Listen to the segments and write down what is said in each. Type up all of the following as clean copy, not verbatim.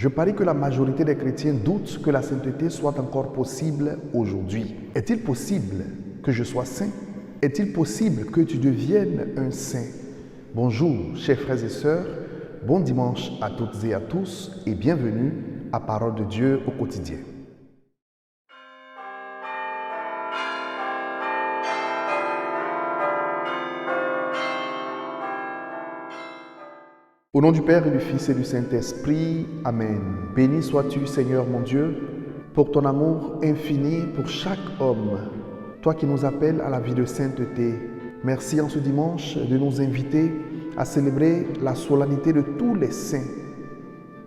Je parie que la majorité des chrétiens doutent que la sainteté soit encore possible aujourd'hui. Est-il possible que je sois saint? Est-il possible que tu deviennes un saint? Bonjour, chers frères et sœurs, bon dimanche à toutes et à tous et bienvenue à Parole de Dieu au quotidien. Au nom du Père et du Fils et du Saint-Esprit, Amen. Béni sois-tu, Seigneur mon Dieu, pour ton amour infini pour chaque homme, toi qui nous appelles à la vie de sainteté. Merci en ce dimanche de nous inviter à célébrer la solennité de tous les saints,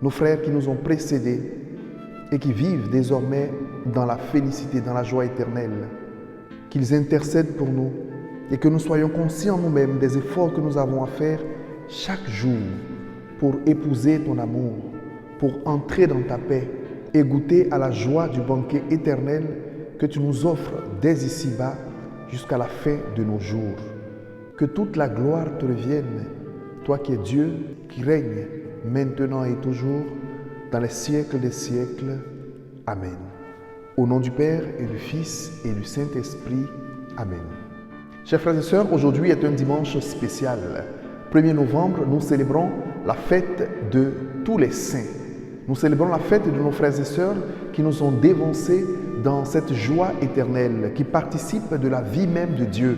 nos frères qui nous ont précédés et qui vivent désormais dans la félicité, dans la joie éternelle. Qu'ils intercèdent pour nous et que nous soyons conscients nous-mêmes des efforts que nous avons à faire chaque jour pour épouser ton amour, pour entrer dans ta paix et goûter à la joie du banquet éternel que tu nous offres dès ici-bas jusqu'à la fin de nos jours. Que toute la gloire te revienne, toi qui es Dieu, qui règne maintenant et toujours, dans les siècles des siècles. Amen. Au nom du Père et du Fils et du Saint-Esprit. Amen. Chers frères et sœurs, aujourd'hui est un dimanche spécial. 1er novembre, nous célébrons la fête de tous les saints. Nous célébrons la fête de nos frères et sœurs qui nous ont dévancés dans cette joie éternelle, qui participent de la vie même de Dieu,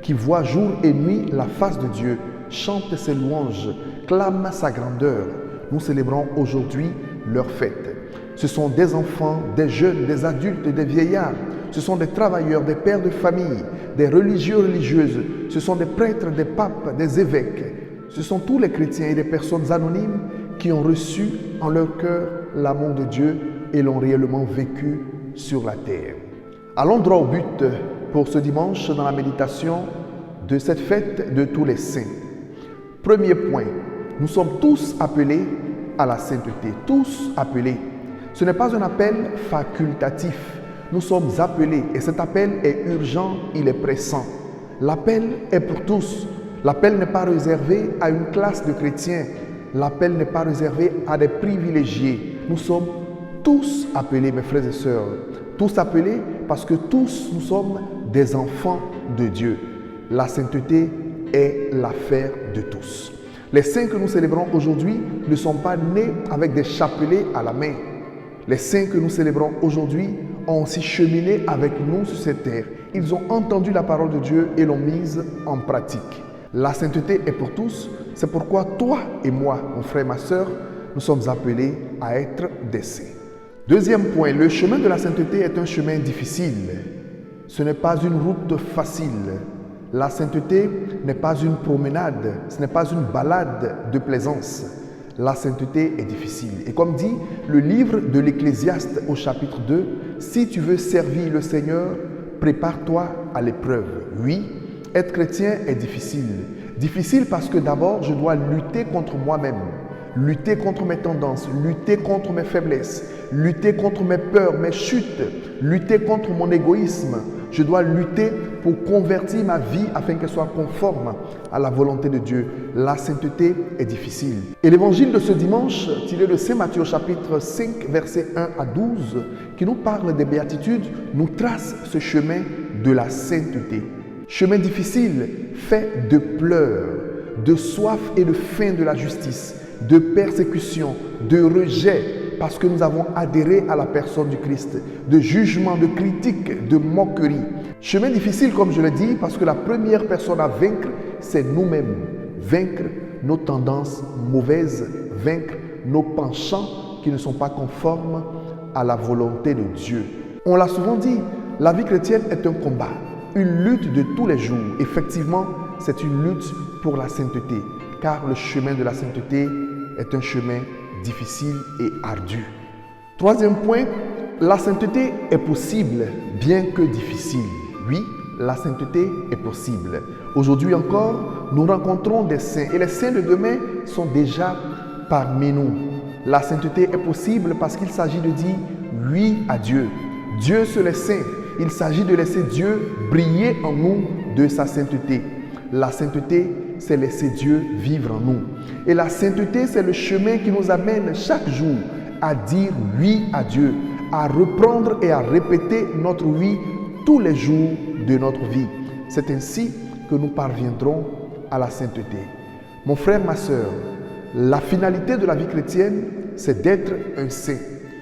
qui voient jour et nuit la face de Dieu, chantent ses louanges, clament sa grandeur. Nous célébrons aujourd'hui leur fête. Ce sont des enfants, des jeunes, des adultes, des vieillards. Ce sont des travailleurs, des pères de famille, des religieux, religieuses. Ce sont des prêtres, des papes, des évêques. Ce sont tous les chrétiens et des personnes anonymes qui ont reçu en leur cœur l'amour de Dieu et l'ont réellement vécu sur la terre. Allons droit au but pour ce dimanche dans la méditation de cette fête de tous les saints. Premier point, nous sommes tous appelés à la sainteté, tous appelés. Ce n'est pas un appel facultatif. Nous sommes appelés et cet appel est urgent, il est pressant. L'appel est pour tous. L'appel n'est pas réservé à une classe de chrétiens. L'appel n'est pas réservé à des privilégiés. Nous sommes tous appelés, mes frères et sœurs. Tous appelés parce que tous nous sommes des enfants de Dieu. La sainteté est l'affaire de tous. Les saints que nous célébrons aujourd'hui ne sont pas nés avec des chapelets à la main. Les saints que nous célébrons aujourd'hui ont aussi cheminé avec nous sur cette terre. Ils ont entendu la parole de Dieu et l'ont mise en pratique. La sainteté est pour tous. C'est pourquoi toi et moi, mon frère, ma sœur, nous sommes appelés à être des saints. Deuxième point, le chemin de la sainteté est un chemin difficile. Ce n'est pas une route facile. La sainteté n'est pas une promenade, ce n'est pas une balade de plaisance. La sainteté est difficile. Et comme dit le livre de l'Ecclésiaste au chapitre 2, si tu veux servir le Seigneur, prépare-toi à l'épreuve. Oui, être chrétien est difficile. Difficile parce que d'abord, je dois lutter contre moi-même, lutter contre mes tendances, lutter contre mes faiblesses, lutter contre mes peurs, mes chutes, lutter contre mon égoïsme. Je dois lutter pour convertir ma vie afin qu'elle soit conforme à la volonté de Dieu. La sainteté est difficile. Et l'évangile de ce dimanche, tiré de Saint Matthieu chapitre 5, versets 1 à 12, qui nous parle des béatitudes, nous trace ce chemin de la sainteté. Chemin difficile, fait de pleurs, de soif et de faim de la justice, de persécution, de rejet, parce que nous avons adhéré à la personne du Christ, de jugement, de critique, de moquerie. Chemin difficile, comme je l'ai dit, parce que la première personne à vaincre, c'est nous-mêmes. Vaincre nos tendances mauvaises, vaincre nos penchants qui ne sont pas conformes à la volonté de Dieu. On l'a souvent dit, la vie chrétienne est un combat, une lutte de tous les jours. Effectivement, c'est une lutte pour la sainteté, car le chemin de la sainteté est un chemin difficile et ardu. Troisième point, la sainteté est possible, bien que difficile. Oui, la sainteté est possible. Aujourd'hui encore, nous rencontrons des saints et les saints de demain sont déjà parmi nous. La sainteté est possible parce qu'il s'agit de dire oui à Dieu. Dieu seul est saint. Il s'agit de laisser Dieu briller en nous de sa sainteté. La sainteté, c'est laisser Dieu vivre en nous. Et la sainteté, c'est le chemin qui nous amène chaque jour à dire oui à Dieu, à reprendre et à répéter notre oui tous les jours de notre vie. C'est ainsi que nous parviendrons à la sainteté. Mon frère, ma sœur, la finalité de la vie chrétienne, c'est d'être un saint.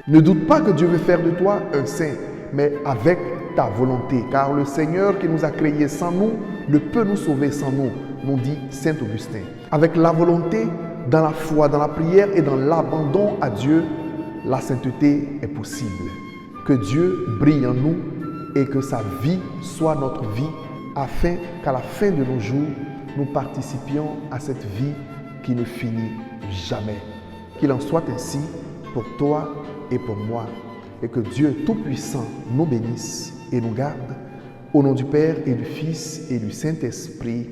Ne doute pas que Dieu veut faire de toi un saint, mais avec ta volonté, car le Seigneur qui nous a créés sans nous ne peut nous sauver sans nous, nous dit Saint Augustin. Avec la volonté, dans la foi, dans la prière et dans l'abandon à Dieu, la sainteté est possible. Que Dieu brille en nous et que sa vie soit notre vie, afin qu'à la fin de nos jours, nous participions à cette vie qui ne finit jamais. Qu'il en soit ainsi pour toi et pour moi, et que Dieu Tout-Puissant nous bénisse et nous garde. Au nom du Père et du Fils et du Saint-Esprit.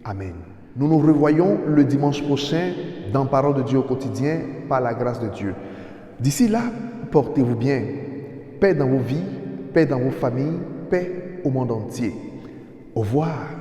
Amen. Nous nous revoyons le dimanche prochain dans Parole de Dieu au quotidien par la grâce de Dieu. D'ici là, portez-vous bien. Paix dans vos vies, paix dans vos familles, paix au monde entier. Au revoir.